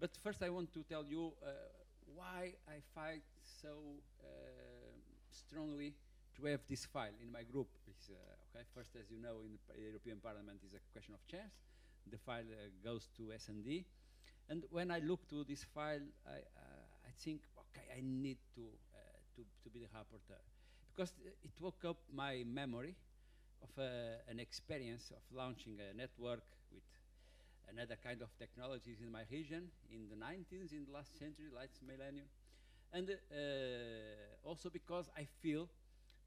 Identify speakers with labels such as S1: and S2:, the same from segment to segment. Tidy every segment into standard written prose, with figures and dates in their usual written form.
S1: But first I want to tell you why I fight so strongly to have this file in my group. Okay, first, as you know, in the European Parliament is a question of chance. The file goes to S&D. And when I look to this file, I think, okay, I need to be the rapporteur. Because it woke up my memory of an experience of launching a network with another kind of technologies in my region in the 90s, in the last century, last millennium. And also because I feel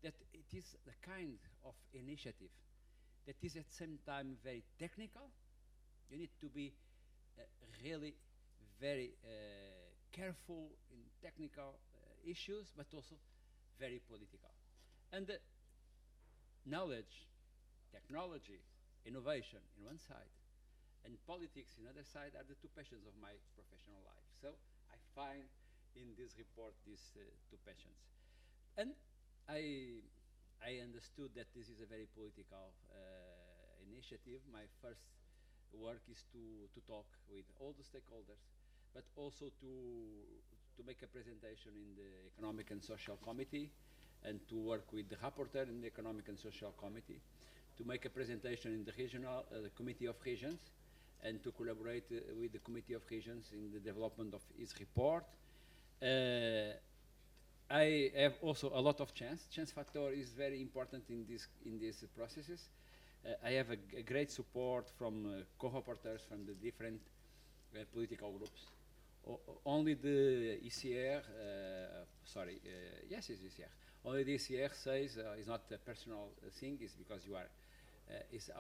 S1: that it is the kind of initiative that is at the same time very technical. You need to be really very careful in technical issues, but also very political. And knowledge, technology, innovation in one side, and politics in the other side are the two passions of my professional life. So I find in this report these two passions. And I understood that this is a very political initiative. My first work is to talk with all the stakeholders, but also to make a presentation in the Economic and Social Committee, and to work with the rapporteur in the Economic and Social Committee, to make a presentation in the regional Committee of Regions, and to collaborate with the Committee of Regions in the development of his report. I have also a lot of chance. Chance factor is very important in these processes. I have a great support from co-rapporteurs from the different political groups. Only the ECR, yes, it's ECR. Only the ECR says it's not a personal thing. It's because you are, it's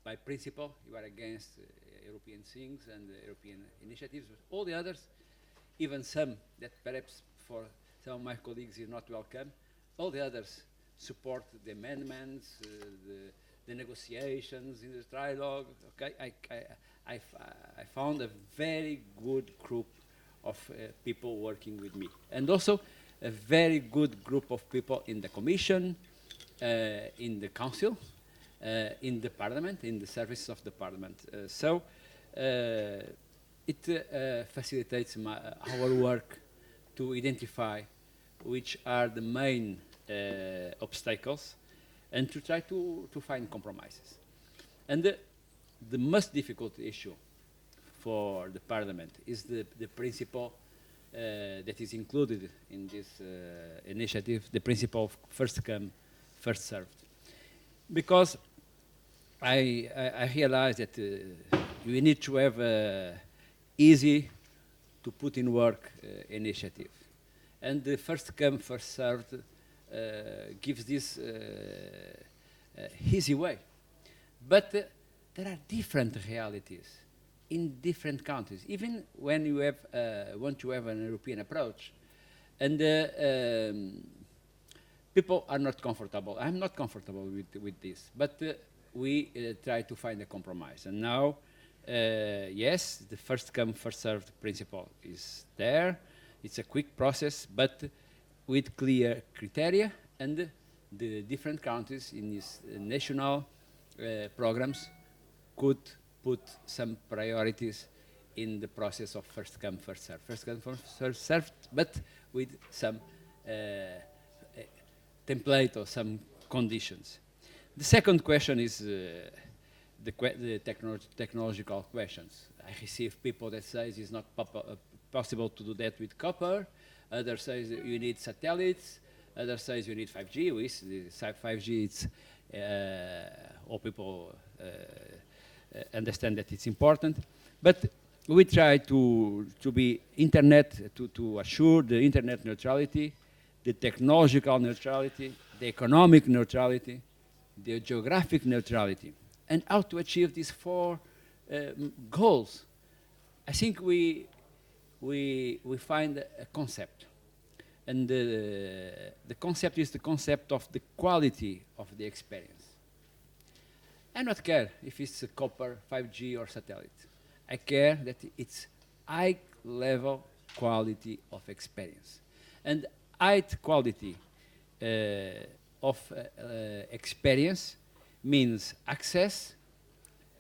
S1: by principle, you are against European things and European initiatives. But all the others, even some that perhaps for some of my colleagues is not welcome, all the others support the amendments, the negotiations in the trilogue. Okay, I found a very good group of people working with me, and also a very good group of people in the Commission, in the Council, in the Parliament, in the service of the Parliament. So it facilitates our work to identify which are the main obstacles and to try to find compromises. And the most difficult issue for the Parliament is the principle that is included in this initiative, the principle of first come, first served. Because I realize that we need to have easy to put in work initiative. And the first come, first served gives this easy way. But there are different realities in different countries, even when you have, want to have an European approach. And people are not comfortable. I'm not comfortable with this, but we try to find a compromise. And now, yes, the first come, first served principle is there. It's a quick process, but with clear criteria, and the different countries in these national programs could put some priorities in the process of first come, first served. First come, first served, but with some template or some conditions. The second question is the technological questions. I receive people that say it's not possible to do that with copper. Others say you need satellites. Others say you need 5G. With the 5G, it's all people understand that it's important. But we try to be internet, to assure the internet neutrality, the technological neutrality, the economic neutrality, the geographic neutrality, and how to achieve these four goals. I think we find a concept, and the concept is the concept of the quality of the experience. I don't care if it's a copper, 5G, or satellite. I care that it's high level quality of experience. And high quality of experience means access,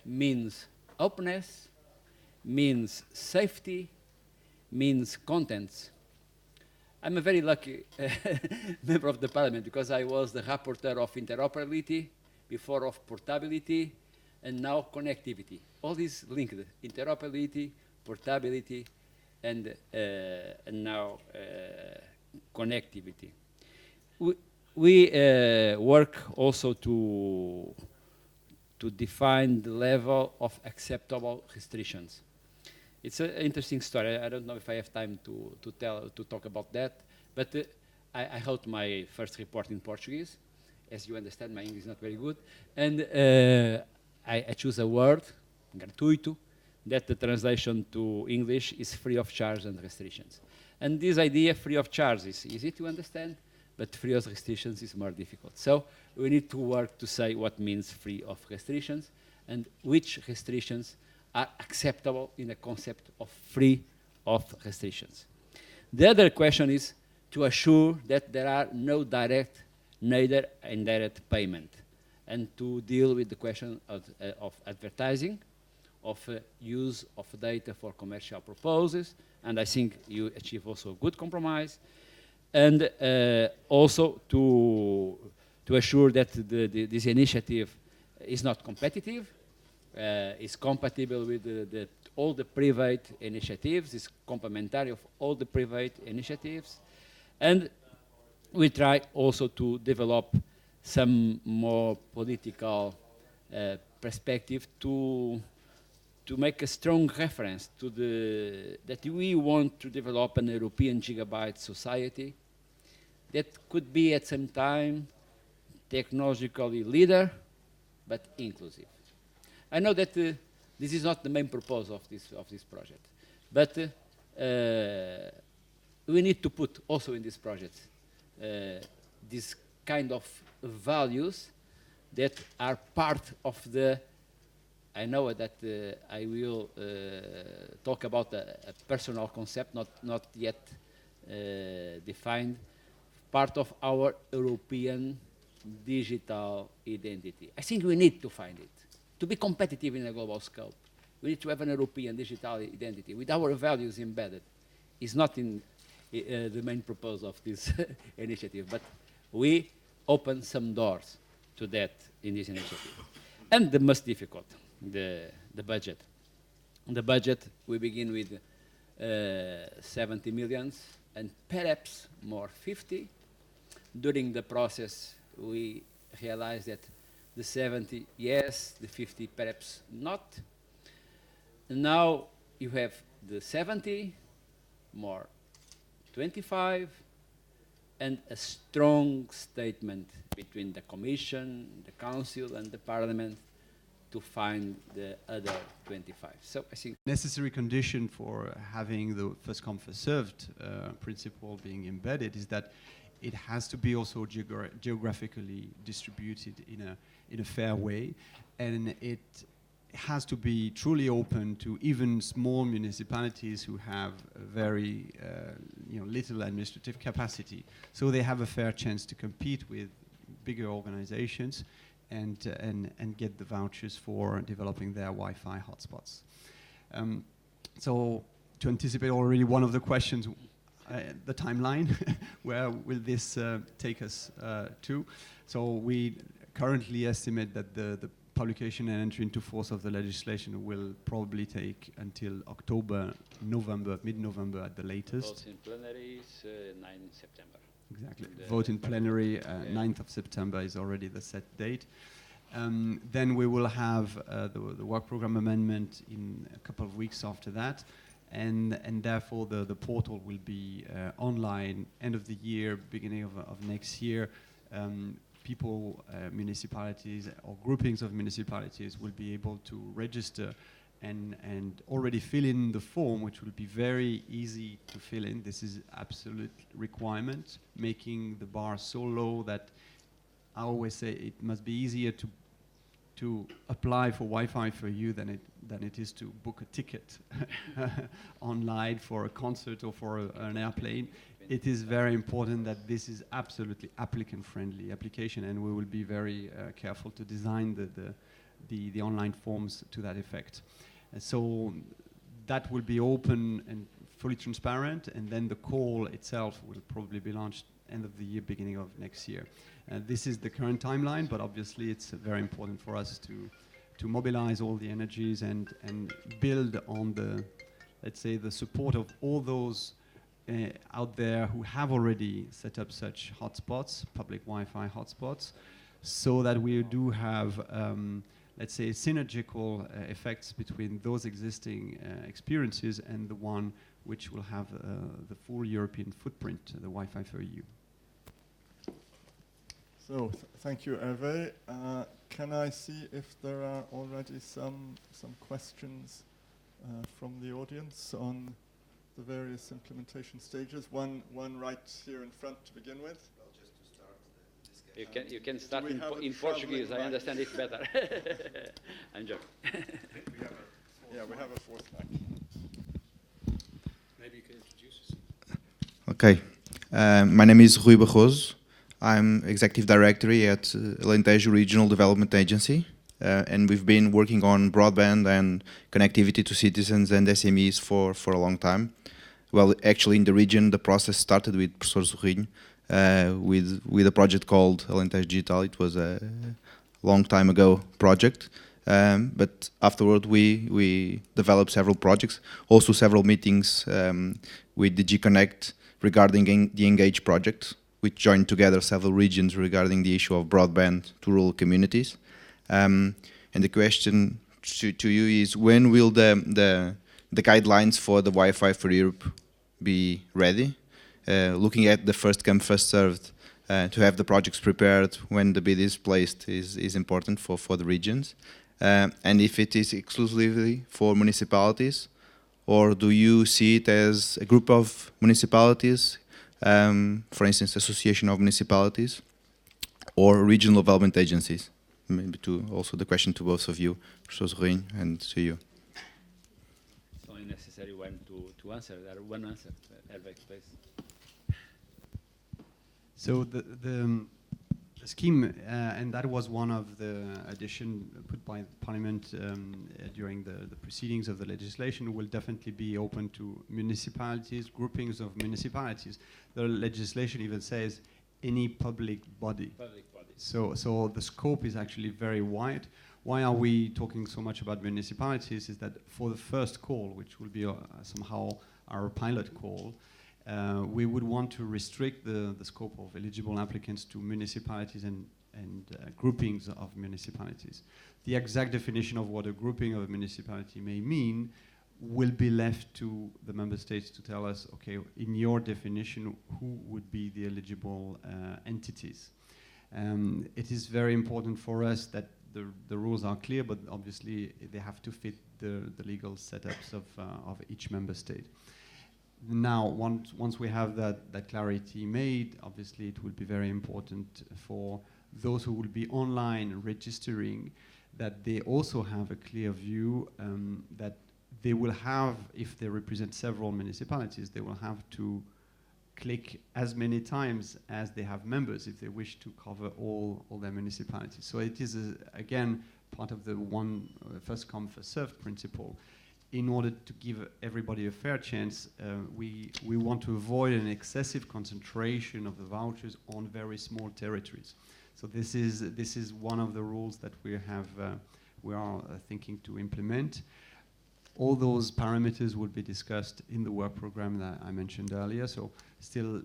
S1: means openness, means safety, means contents. I'm a very lucky member of the parliament because I was the rapporteur of interoperability, before of portability, and now connectivity. All these linked, interoperability, portability, and now connectivity. We work also to define the level of acceptable restrictions. It's an interesting story. I don't know if I have time to talk about that, but I wrote my first report in Portuguese. As you understand, my English is not very good, and I choose a word, gratuito, that the translation to English is free of charge and restrictions. And this idea, free of charge, is easy to understand, but free of restrictions is more difficult. So we need to work to say what means free of restrictions and which restrictions are acceptable in the concept of free of restrictions. The other question is to assure that there are no direct, neither indirect payment, and to deal with the question of advertising, of use of data for commercial purposes, and I think you achieve also a good compromise, and also to assure that this initiative is not competitive, is compatible with all the private initiatives, is complementary of all the private initiatives, and we try also to develop some more political perspective to make a strong reference to that we want to develop an European gigabyte society that could be at some time technologically leader, but inclusive. I know that this is not the main purpose of this project, but we need to put also in this project this kind of values that are part of the. I know that I will talk about a personal concept, not yet defined, part of our European digital identity. I think we need to find it. To be competitive in a global scope, we need to have an European digital identity with our values embedded. It's not in the main purpose of this initiative, but we open some doors to that in this initiative. And the most difficult, the budget. The budget, we begin with 70 millions and perhaps more 50. During the process, we realized that the 70, yes, the 50, perhaps not. Now you have the 70, more 25, and a strong statement between the Commission, the Council, and the Parliament to find the other 25. So I think
S2: necessary condition for having the first come first served principle being embedded is that it has to be also geographically distributed in a fair way, and it has to be truly open to even small municipalities who have very little administrative capacity, so they have a fair chance to compete with bigger organizations and get the vouchers for developing their Wi-Fi hotspots. So to anticipate already one of the questions, the timeline, where will this take us to? So we currently estimate that the publication and entry into force of the legislation will probably take until October, November, mid-November at the latest.
S1: Votes in plenary is 9 September.
S2: Exactly. Vote in plenary, 9th of September is already the set date. Then we will have the work program amendment in a couple of weeks after that. And therefore the portal will be online end of the year, beginning of next year. People, municipalities or groupings of municipalities will be able to register and already fill in the form, which will be very easy to fill in. This is absolute requirement, making the bar so low that I always say it must be easier to apply for WiFi4EU than it is to book a ticket online for a concert or for an airplane. It is very important that this is absolutely applicant-friendly application, and we will be very careful to design the online forms to that effect. So that will be open and fully transparent, and then the call itself will probably be launched end of the year, beginning of next year. This is the current timeline, but obviously it's very important for us to mobilize all the energies and build on the, let's say, the support of all those out there who have already set up such hotspots, public Wi-Fi hotspots, so that we do have, let's say, synergical effects between those existing experiences and the one which will have the full European footprint, the WiFi4EU.
S3: So, thank you, Hervé. Can I see if there are already some questions from the audience on the various implementation stages? One right here in front to begin with.
S4: Well, just to start the discussion.
S1: You can start in Portuguese. I understand it better. I'm joking.
S3: We have a fourth mic.
S4: Maybe you can introduce us.
S5: Okay. My name is Rui Barroso. I'm Executive Director at Alentejo Regional Development Agency, and we've been working on broadband and connectivity to citizens and SMEs for a long time. Well, actually in the region, the process started with Professor Sorrinho, with a project called Alentejo Digital. It was a long time ago project, but afterward we developed several projects, also several meetings with DG Connect regarding the Engage project, which joined together several regions regarding the issue of broadband to rural communities. And the question to you is, when will the guidelines for the Wi-Fi for Europe be ready? Looking at the first come, first served, to have the projects prepared when the bid is placed is important for the regions. And if it is exclusively for municipalities, or do you see it as a group of municipalities, for instance, association of municipalities, or regional development agencies? Maybe also the question to both of you, Professor Sorrinho, and to you.
S1: It's only necessary one to answer. There are one answer. Hervé, please.
S2: So the scheme, and that was one of the addition put by Parliament during the proceedings of the legislation, will definitely be open to municipalities, groupings of municipalities. The legislation even says any public body. So the scope is actually very wide. Why are we talking so much about municipalities? Is that for the first call, which will be somehow our pilot call, we would want to restrict the scope of eligible applicants to municipalities and groupings of municipalities. The exact definition of what a grouping of a municipality may mean will be left to the member states to tell us, okay, in your definition, who would be the eligible entities. It is very important for us that the rules are clear, but obviously they have to fit the legal setups of each member state. Now, once we have that clarity made, obviously it will be very important for those who will be online registering that they also have a clear view that they will have, if they represent several municipalities, they will have to click as many times as they have members if they wish to cover all their municipalities. So it is, again, part of the first come, first served principle. In order to give everybody a fair chance, we want to avoid an excessive concentration of the vouchers on very small territories. So this is one of the rules that we are thinking to implement. All those parameters will be discussed in the work program that I mentioned earlier. So still,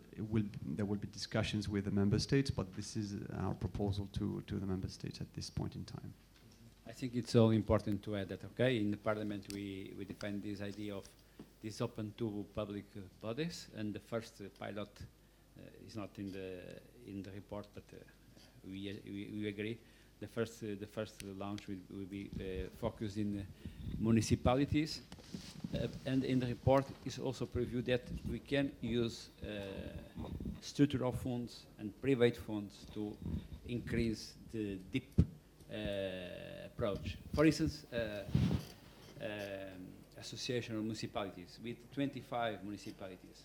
S2: there will be discussions with the member states, but this is our proposal to the member states at this point in time.
S1: I think it's all important to add that, okay, in the Parliament we defined this idea of this open to public bodies, and the first pilot is not in the report, but we agree. The first launch will be focused in municipalities, and in the report is also previewed that we can use structural funds and private funds to increase the deep approach. For instance, association of municipalities with 25 municipalities,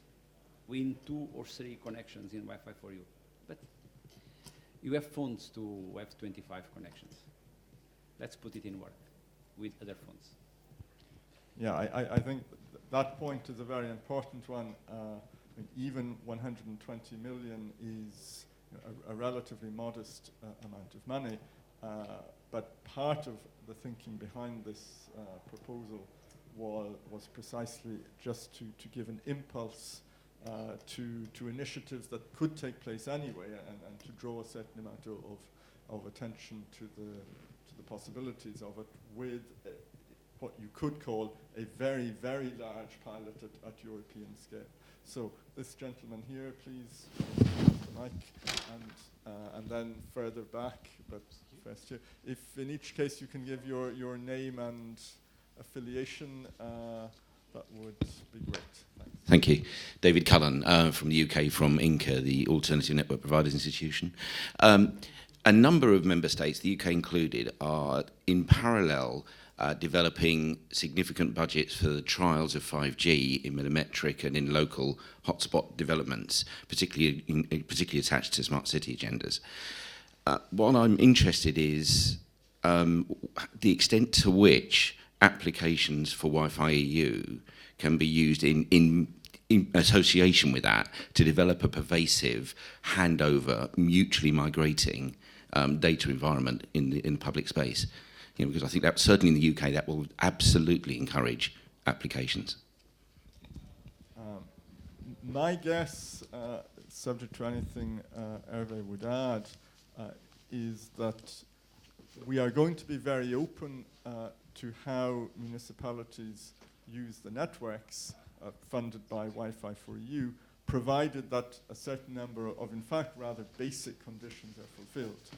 S1: win 2 or 3 connections in Wi-Fi4EU. But you have funds to have 25 connections. Let's put it in work with other funds.
S3: Yeah, I think that point is a very important one. Even 120 million is a relatively modest amount of money, but part of the thinking behind this proposal was precisely just to give an impulse to initiatives that could take place anyway, and to draw a certain amount of attention to the possibilities of it, with what you could call a very, very large pilot at European scale. So this gentleman here, please, the mic, and then further back, but first here. If in each case you can give your name and affiliation, that would be great. Thanks.
S6: Thank you. David Cullen from the UK, from INCA, the Alternative Network Providers Institution. A number of member states, the UK included, are in parallel developing significant budgets for the trials of 5G in millimetric and in local hotspot developments, particularly attached to smart city agendas. What I'm interested is the extent to which applications for Wi-Fi4EU can be used in association with that to develop a pervasive, handover, mutually migrating data environment in public space. You know, because I think that certainly in the UK that will absolutely encourage applications.
S3: My guess, subject to anything Hervé would add, is that we are going to be very open to how municipalities use the networks funded by Wi-Fi4EU, provided that a certain number of, in fact, rather basic conditions are fulfilled.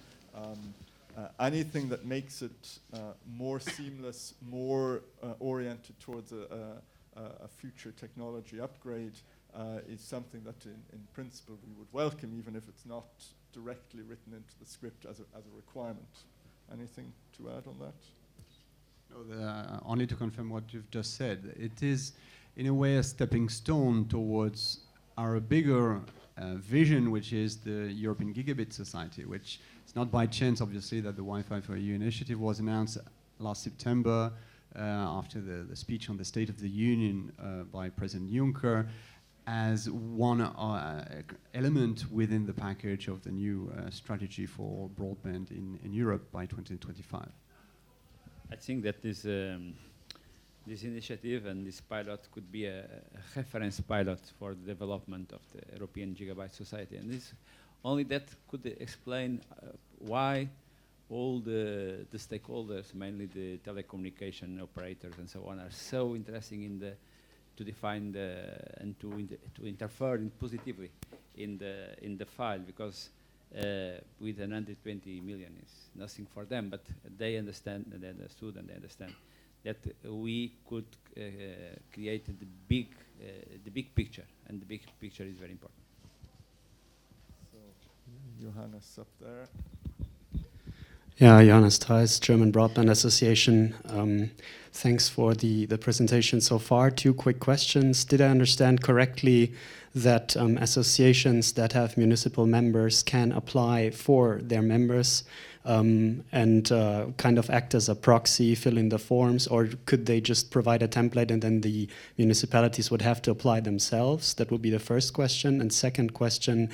S3: Anything that makes it more seamless, more oriented towards a future technology upgrade is something that in principle we would welcome, even if it's not directly written into the script as a requirement. Anything to add on that?
S2: No, only to confirm what you've just said. It is, in a way, a stepping stone towards our bigger vision, which is the European Gigabit Society, which it's not by chance, obviously, that the Wi-Fi4EU initiative was announced last September after the speech on the State of the Union by President Juncker, as one element within the package of the new strategy for broadband in Europe by 2025.
S1: I think that this initiative and this pilot could be a reference pilot for the development of the European Gigabyte Society. And this only that could explain why all the stakeholders, mainly the telecommunication operators and so on, are so interested in to define and to interfere positively in the file, because with 120 million is nothing for them, but they understand and they understood and they understand that we could create the big picture, and the big picture is very important.
S3: So, Johannes up there.
S7: Yeah, Johannes Theis, German Broadband Association. Thanks for the presentation so far. 2 quick questions. Did I understand correctly that associations that have municipal members can apply for their members and kind of act as a proxy, fill in the forms, or could they just provide a template and then the municipalities would have to apply themselves? That would be the first question. And second question,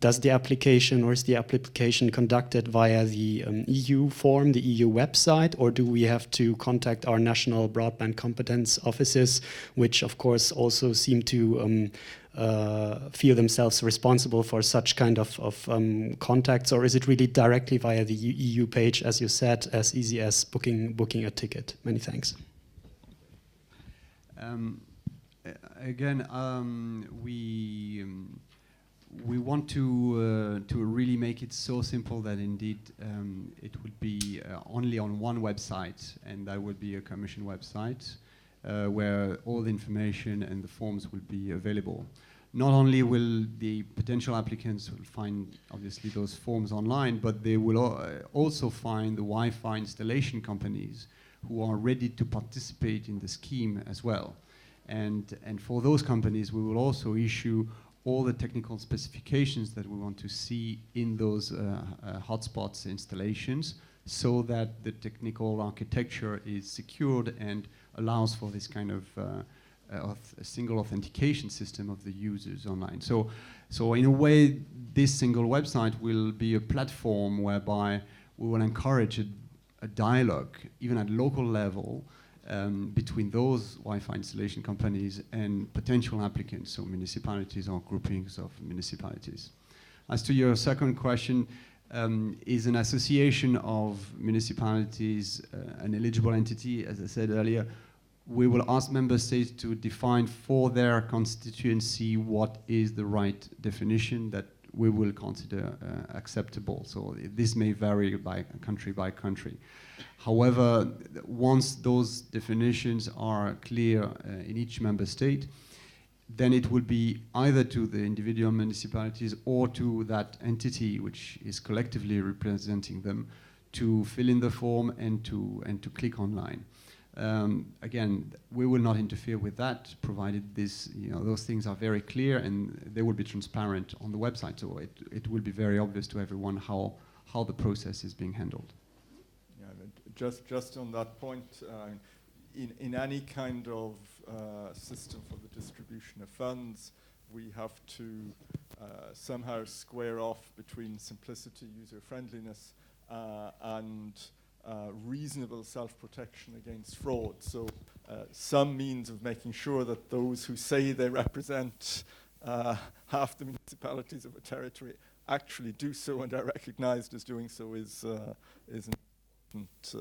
S7: does the application, or is the application conducted via the EU form, the EU website, or do we have to contact our national broadband competence offices, which of course also seem to feel themselves responsible for such kind of contacts, or is it really directly via the EU page, as you said, as easy as booking a ticket? Many thanks.
S2: Again, we want to really make it so simple that indeed it would be only on one website, and that would be a Commission website where all the information and the forms will be available. Not only will the potential applicants will find obviously those forms online, but they will also find the Wi-Fi installation companies who are ready to participate in the scheme as well. And for those companies, we will also issue all the technical specifications that we want to see in those hotspots installations, so that the technical architecture is secured and allows for this kind of a single authentication system of the users online. So in a way, this single website will be a platform whereby we will encourage a dialogue, even at local level, between those Wi-Fi installation companies and potential applicants, so municipalities or groupings of municipalities. As to your second question, is an association of municipalities an eligible entity? As I said earlier, we will ask member states to define for their constituency what is the right definition that we will consider acceptable. So this may vary by country. However, once those definitions are clear in each member state, then it will be either to the individual municipalities or to that entity which is collectively representing them to fill in the form and to click online. Again, we will not interfere with that, provided those things are very clear and they will be transparent on the website. So it will be very obvious to everyone how the process is being handled.
S3: Yeah, just on that point, in any kind of system for the distribution of funds, we have to somehow square off between simplicity, user-friendliness, and reasonable self-protection against fraud. So some means of making sure that those who say they represent half the municipalities of a territory actually do so and are recognized as doing so is an important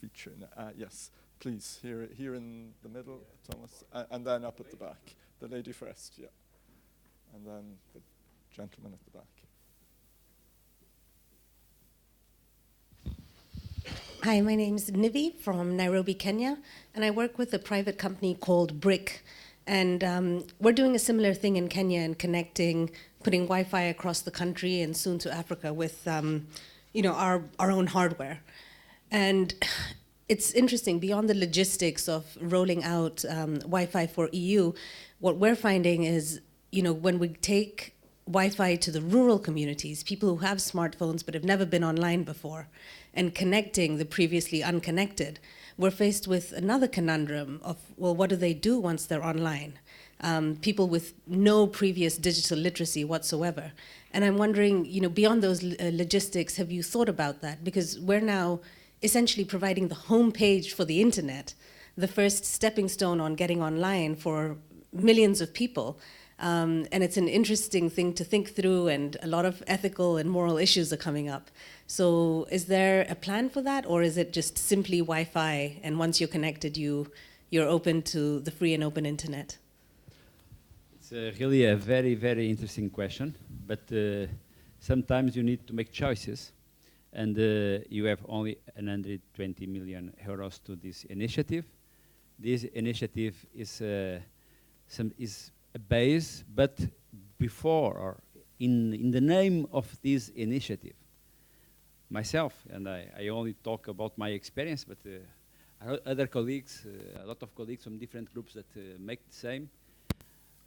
S3: feature. Yes, please, here in the middle, Thomas, and then up at the back. The lady first, yeah. And then the gentleman at the back.
S8: Hi, my name is Nivi from Nairobi, Kenya, and I work with a private company called Brick. And we're doing a similar thing in Kenya and putting Wi-Fi across the country and soon to Africa with our own hardware. And it's interesting, beyond the logistics of rolling out WiFi4EU, what we're finding is, when we take Wi-Fi to the rural communities, people who have smartphones but have never been online before, and connecting the previously unconnected, we're faced with another conundrum of, well, what do they do once they're online? People with no previous digital literacy whatsoever. And I'm wondering, beyond those logistics, have you thought about that? Because we're now essentially providing the homepage for the internet, the first stepping stone on getting online for millions of people. And it's an interesting thing to think through, and a lot of ethical and moral issues are coming up. So is there a plan for that, or is it just simply Wi-Fi, and once you're connected, you're open to the free and open internet?
S1: It's really a very, very interesting question, but sometimes you need to make choices, and you have only 120 million euros to this initiative. This initiative is a base, but before or in the name of this initiative, myself, and I only talk about my experience, but other colleagues, a lot of colleagues from different groups that make the same.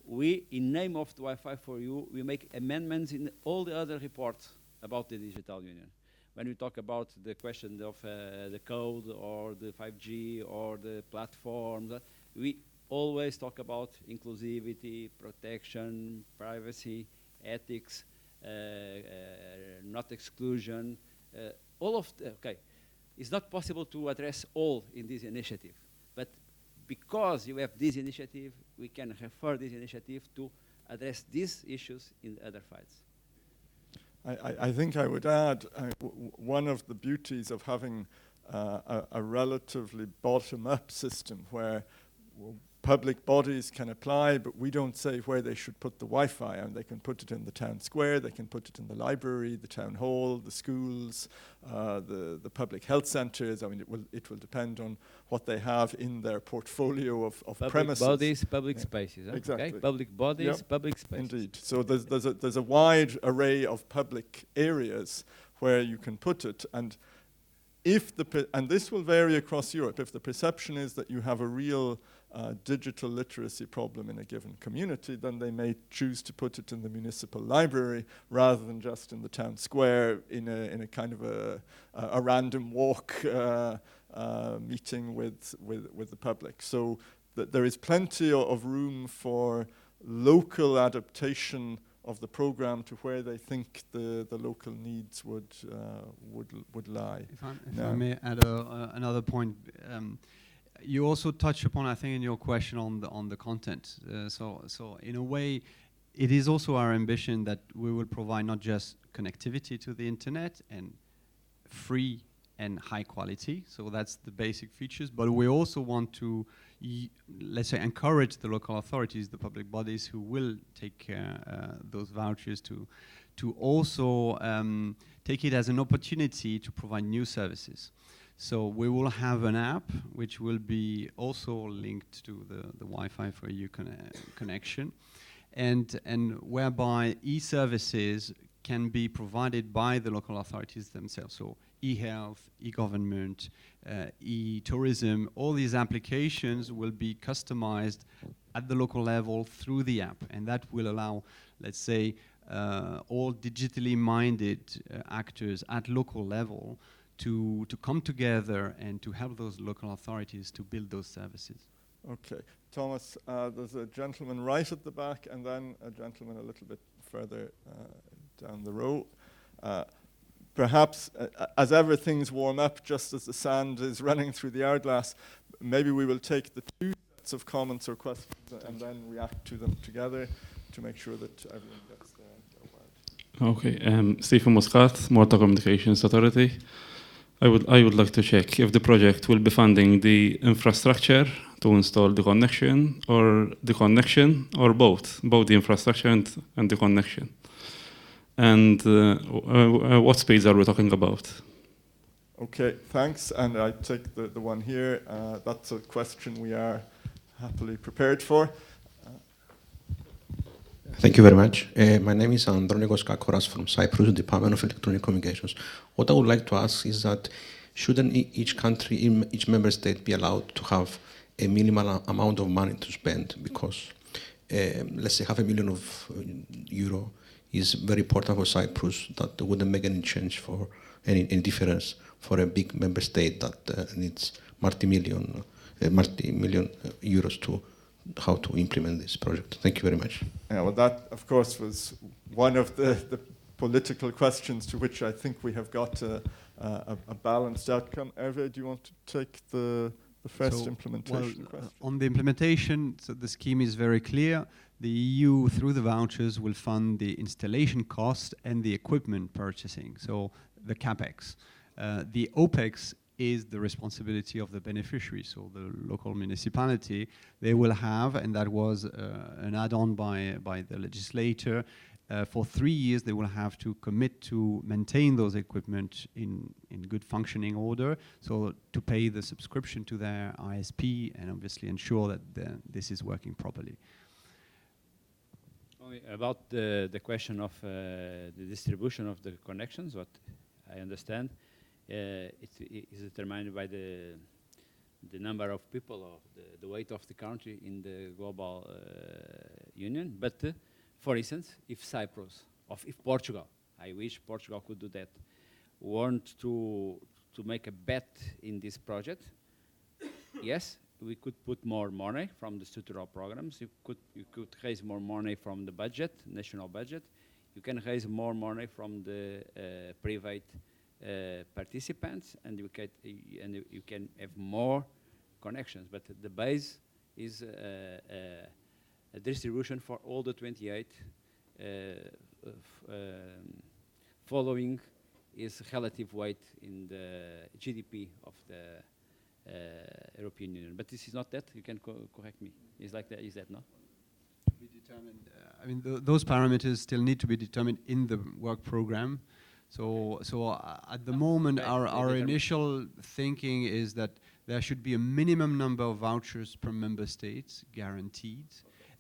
S1: We, in name of the Wi-Fi4EU, we make amendments in all the other reports about the digital union. When we talk about the question of the code or the 5G or the platforms, we always talk about inclusivity, protection, privacy, ethics, not exclusion. All of it's not possible to address all in this initiative, but because you have this initiative, we can refer this initiative to address these issues in other files.
S3: I think I would add one of the beauties of having a relatively bottom-up system where public bodies can apply, but we don't say where they should put the Wi-Fi, and they can put it in the town square, they can put it in the library, the town hall, the schools, the public health centres. I mean, it will depend on what they have in their portfolio of premises.
S1: Public bodies, public spaces. Huh?
S3: Exactly.
S1: Okay? Public bodies, public spaces.
S3: Indeed. So there's a wide array of public areas where you can put it, and and this will vary across Europe. If the perception is that you have a real digital literacy problem in a given community, then they may choose to put it in the municipal library rather than just in the town square in a kind of a random walk meeting with the public. So that there is plenty of room for local adaptation of the program to where they think the local needs would lie.
S2: If I may add another point, you also touched upon, I think, in your question on the content. So in a way, it is also our ambition that we will provide not just connectivity to the internet and free and high quality. So that's the basic features. But we also want to, let's say, encourage the local authorities, the public bodies who will take those vouchers to also take it as an opportunity to provide new services. So we will have an app which will be also linked to the WiFi4EU connection, and whereby e-services can be provided by the local authorities themselves. So e-health, e-government, e-tourism, all these applications will be customized at the local level through the app, and that will allow, let's say, all digitally minded actors at local level to come together and to help those local authorities to build those services.
S3: Okay, Thomas, there's a gentleman right at the back, and then a gentleman a little bit further down the row. Perhaps as ever things warm up, just as the sand is running through the hourglass, maybe we will take the two sets of comments or questions and then react to them together to make sure that everyone gets their word.
S9: Okay, Stephen Muscat, Malta Communications Authority. I would like to check if the project will be funding the infrastructure to install the connection, or both the infrastructure and the connection. And what speeds are we talking about?
S3: Okay, thanks. And I take the one here. That's a question we are happily prepared for.
S10: Thank you very much. My name is Andronikos Kakoras from Cyprus, Department of Electronic Communications. What I would like to ask is that shouldn't each country, each member state be allowed to have a minimal amount of money to spend? Because let's say €500,000 is very important for Cyprus, that wouldn't make any change for any difference for a big member state that needs multi-million euros to how to implement this project. Thank you very much.
S3: Yeah, well, that, of course, was one of the political questions to which I think we have got a balanced outcome. Hervé, do you want to take the first implementation question?
S2: On the implementation, so the scheme is very clear. The EU, through the vouchers, will fund the installation cost and the equipment purchasing, so the CapEx. The OpEx is the responsibility of the beneficiary, so the local municipality. They will have, and that was an add-on by the legislator, for 3 years they will have to commit to maintain those equipment in good functioning order, so to pay the subscription to their ISP and obviously ensure that this is working properly.
S1: About the question of the distribution of the connections, what I understand, it is determined by the number of people, or the weight of the country in the global union. But for instance, if Cyprus, or if Portugal, I wish Portugal could do that, want to make a bet in this project, yes, we could put more money from the structural programs. You could raise more money from the budget, national budget. You can raise more money from the private participants, and you can have more connections. But the base is a distribution for all the 28, following its relative weight in the GDP of the European Union. But this is not that. You can correct me. Is like that? Is that not?
S2: To be determined. I mean, those parameters still need to be determined in the work program. So at the moment, our initial thinking is that there should be a minimum number of vouchers per member state guaranteed,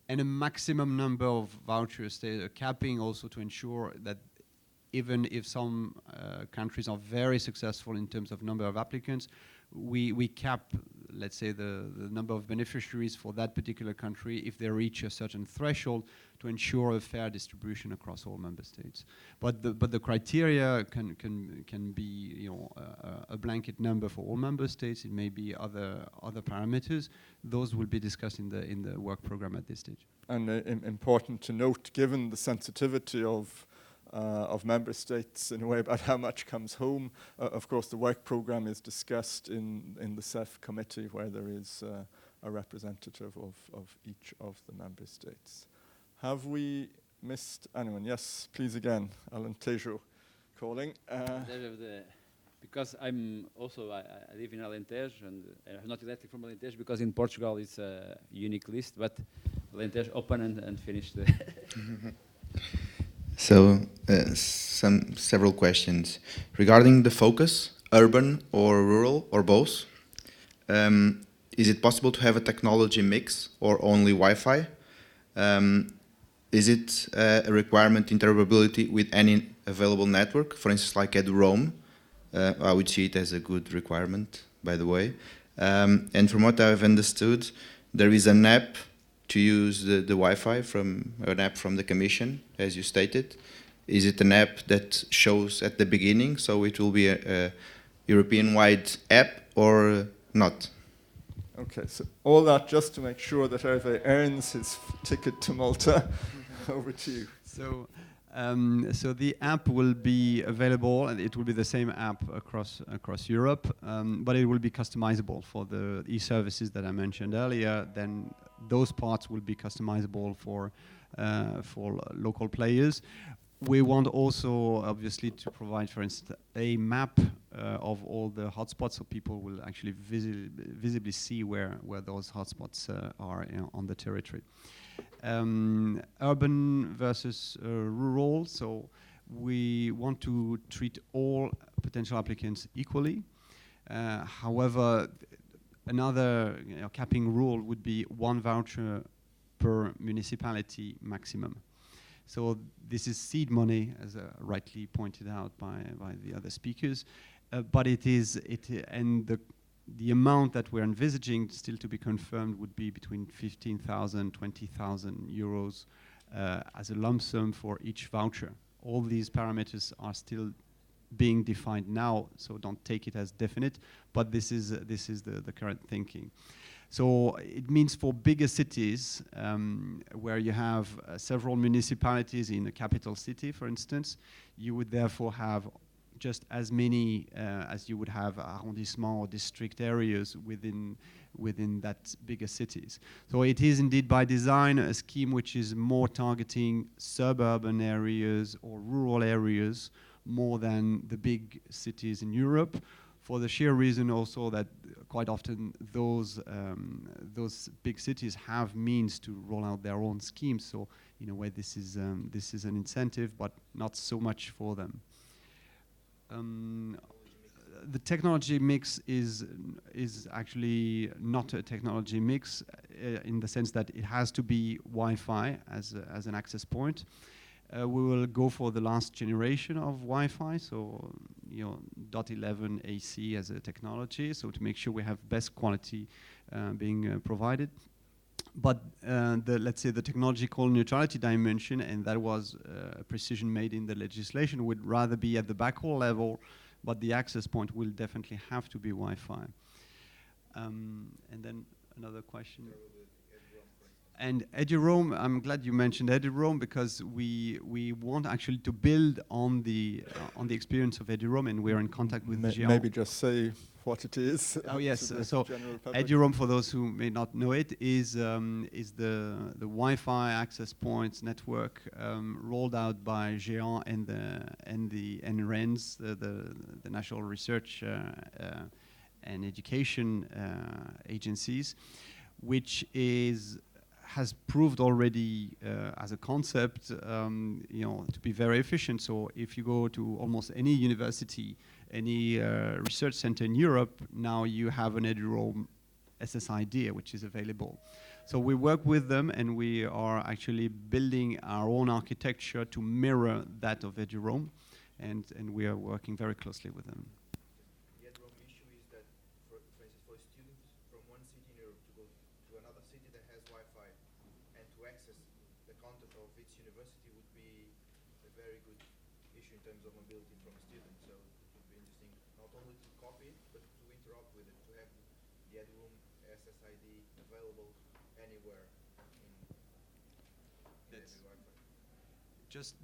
S2: and a maximum number of vouchers, capping also to ensure that even if some countries are very successful in terms of number of applicants, we cap let's say, the number of beneficiaries for that particular country if they reach a certain threshold to ensure a fair distribution across all member states. But the criteria can be, you know, a blanket number for all member states. It may be other parameters. Those will be discussed in the work program at this stage.
S3: And important to note, given the sensitivity of member states in a way about how much comes home. Of course, the work program is discussed in the CEF committee, where there is a representative of each of the member states. Have we missed anyone? Yes, please again, Alentejo calling.
S1: Because I'm also, I live in Alentejo, and I'm not exactly from Alentejo, because in Portugal it's a unique list, but Alentejo, open and finish the...
S5: So, several questions. Regarding the focus, urban or rural or both, is it possible to have a technology mix or only Wi-Fi? Is it a requirement interoperability with any available network, for instance, like EduRoam? I would see it as a good requirement, by the way. And from what I've understood, there is an app to use the Wi-Fi from an app from the Commission, as you stated. Is it an app that shows at the beginning, so it will be a European-wide app or not?
S3: Okay, so all that just to make sure that Hervé earns his ticket to Malta. Over to you.
S2: So, so the app will be available, and it will be the same app across Europe, but it will be customizable for the e-services that I mentioned earlier. Then those parts will be customizable for local players. We want also, obviously, to provide, for instance, a map of all the hotspots, so people will actually visibly see where those hotspots are on the territory. Urban versus rural, so we want to treat all potential applicants equally. However, another capping rule would be 1 voucher per municipality maximum. So this is seed money, as rightly pointed out by the other speakers, but the amount that we're envisaging still to be confirmed would be between 15,000, 20,000 euros as a lump sum for each voucher. All these parameters are still being defined now, so don't take it as definite, but this is the current thinking. So it means for bigger cities, where you have several municipalities in a capital city, for instance, you would therefore have just as many as you would have arrondissement or district areas within that bigger cities. So it is indeed by design a scheme which is more targeting suburban areas or rural areas more than the big cities in Europe, for the sheer reason also that quite often those big cities have means to roll out their own schemes. So in a way, this is an incentive, but not so much for them. The technology mix is actually not a technology mix in the sense that it has to be Wi-Fi as an access point. We will go for the last generation of Wi-Fi, so .11 AC as a technology, so to make sure we have best quality being provided. But let's say the technological neutrality dimension, and that was a precision made in the legislation, would rather be at the backhaul level, but the access point will definitely have to be Wi-Fi. And then another question. And EduRoam, I'm glad you mentioned EduRoam, because we want actually to build on the experience of EduRoam, and we're in contact with Géant.
S3: Maybe just say what it is.
S2: Oh yes, so EduRoam, for those who may not know it, is the Wi-Fi access points network rolled out by Géant and the NRENS, the National Research and Education agencies, which has proved already as a concept, to be very efficient. So if you go to almost any university, any research center in Europe, now you have an EduRoam SSID, which is available. So we work with them, and we are actually building our own architecture to mirror that of EduRoam, and we are working very closely with them.
S5: The EduRoam issue is that, for instance, for students from the content of its university would be a very good issue in terms of mobility from a student. So it would be interesting not only to copy it, but to interoperate with it, to have the headroom SSID available anywhere in every Wi-Fi.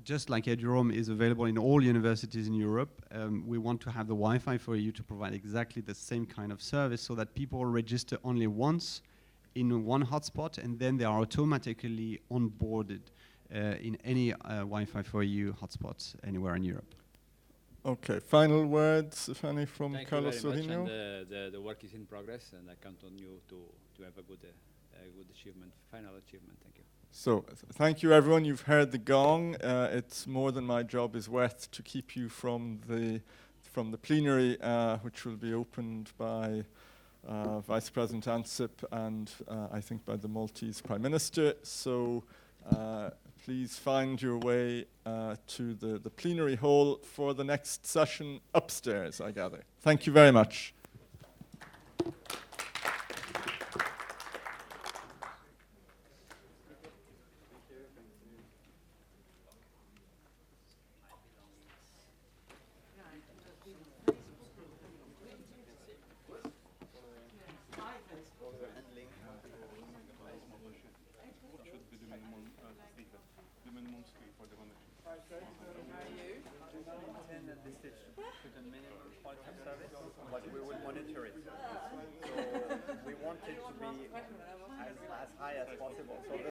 S2: Just like Eduroam is available in all universities in Europe, we want to have the Wi-Fi4EU to provide exactly the same kind of service so that people register only once in one hotspot and then they are automatically onboarded in any Wi-Fi4EU hotspots anywhere in Europe.
S3: Okay, final words, if any, from
S1: Thank
S3: Carlos
S1: you very much,
S3: Sorino.
S1: and the work is in progress, and I count on you to have a good achievement, final achievement. Thank you.
S3: So, thank you everyone. You've heard the gong. It's more than my job is worth to keep you from the plenary, which will be opened by Vice President Ansip and I think by the Maltese Prime Minister. So please find your way to the plenary hall for the next session upstairs, I gather. Thank you very much.
S11: But we will monitor it. So we want it to be as high as possible. So